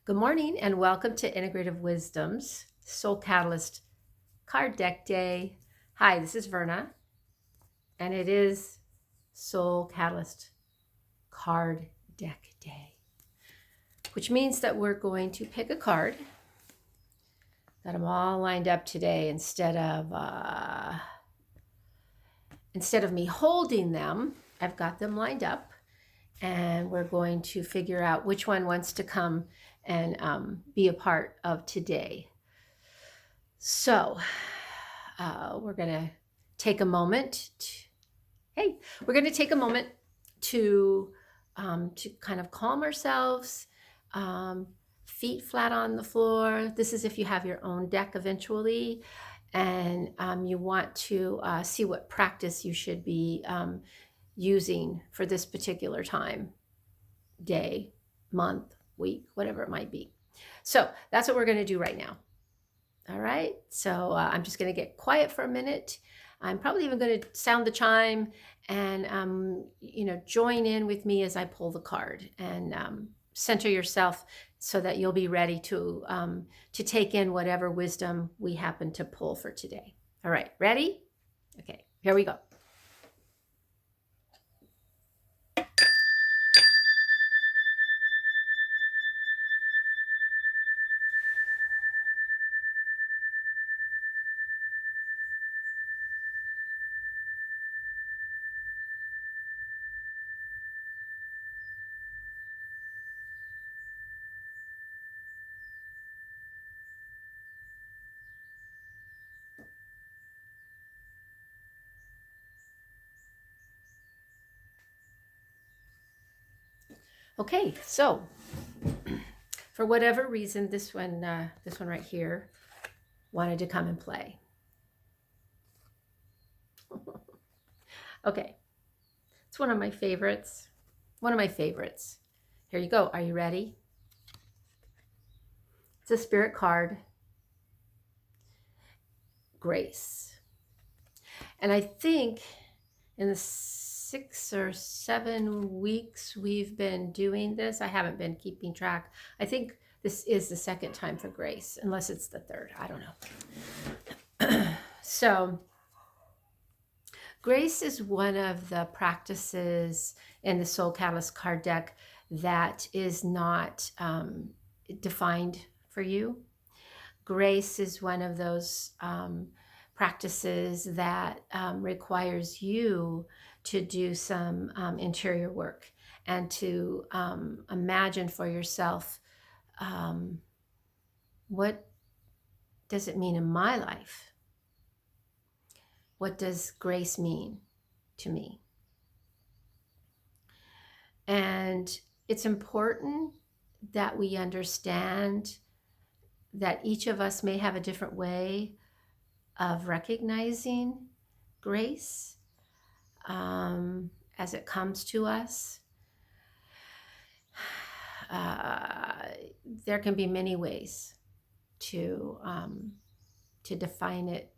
Good morning and welcome to Integrative Wisdom's Soul Catalyst Card Deck Day. Hi, this is Verna, and it is Soul Catalyst Card Deck Day, which means that we're going to pick a card. Got them all lined up today instead of me holding them. I've got them lined up, and we're going to figure out which one wants to come and be a part of today. So we're going to take a moment. We're going to take a moment to kind of calm ourselves, feet flat on the floor. This is if you have your own deck eventually, and you want to see what practice you should be using for this particular time, day, month, week, whatever it might be. So that's what we're going to do right now. All right, so I'm just going to get quiet for a minute. I'm probably even going to sound the chime and, join in with me as I pull the card and center yourself so that you'll be ready to take in whatever wisdom we happen to pull for today. All right, ready? Okay, here we go. Okay, so for whatever reason, this one right here wanted to come and play. Okay, it's one of my favorites. Here you go. Are you ready? It's a spirit card, Grace. And I think in the 6 or 7 weeks we've been doing this, I haven't been keeping track. I think this is the second time for Grace, unless it's the third. I don't know. So Grace is one of the practices in the Soul Catalyst card deck that is not defined for you. Grace is one of those practices that requires you to do some interior work and to imagine for yourself, what does it mean in my life? What does grace mean to me? And it's important that we understand that each of us may have a different way of recognizing grace as it comes to us. There can be many ways to define it,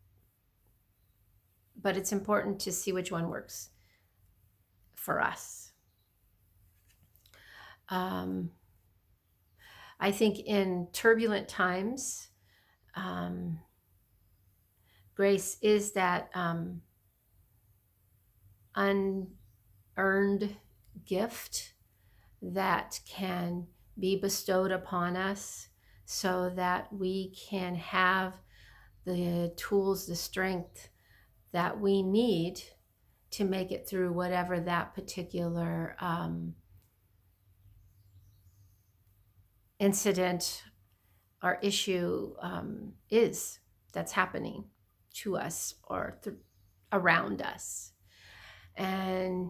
but it's important to see which one works for us. I think in turbulent times, grace is that unearned gift that can be bestowed upon us so that we can have the tools, the strength that we need to make it through whatever that particular incident or issue is that's happening to us or around us. And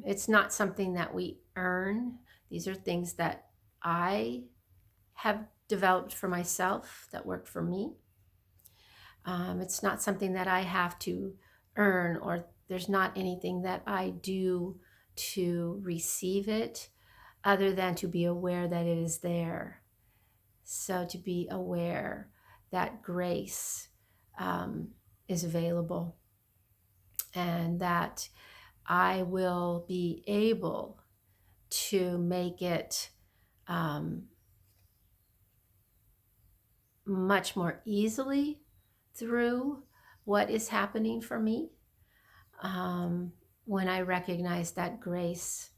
it's not something that we earn. These are things that I have developed for myself that work for me. It's not something that I have to earn, or there's not anything that I do to receive it other than to be aware that it is there. So to be aware that grace is available and that I will be able to make it much more easily through what is happening for me when I recognize that grace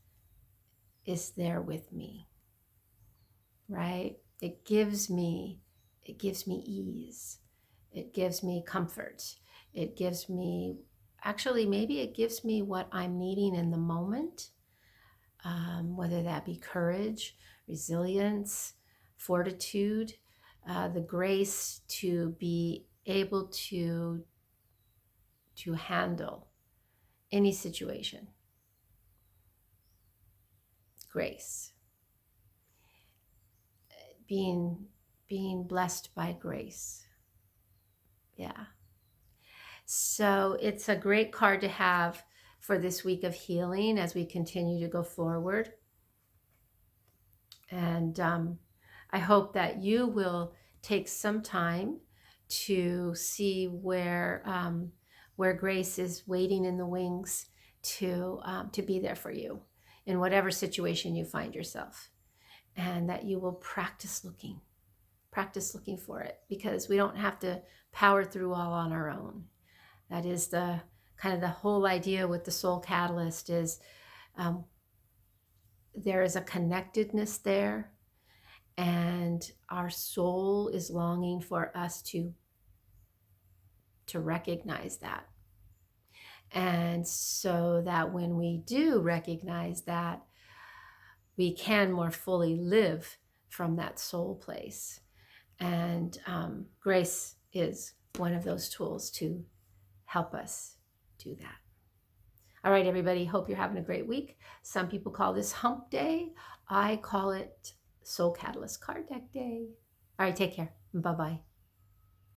is there with me, right? It gives me ease. It gives me comfort. It gives me, actually, maybe it gives me what I'm needing in the moment, whether that be courage, resilience, fortitude, the grace to be able to handle any situation. Grace. Being blessed by grace. Yeah. So it's a great card to have for this week of healing as we continue to go forward. And I hope that you will take some time to see where grace is waiting in the wings to be there for you in whatever situation you find yourself, and that you will practice looking for it, because we don't have to power through all on our own. That is the kind of the whole idea with the Soul Catalyst is there is a connectedness there, and our soul is longing for us to recognize that. And so that when we do recognize that, we can more fully live from that soul place. And grace is one of those tools to help us do that. All right, everybody, hope you're having a great week. Some people call this Hump Day. I call it Soul Catalyst Card Deck Day. All right, take care. Bye-bye.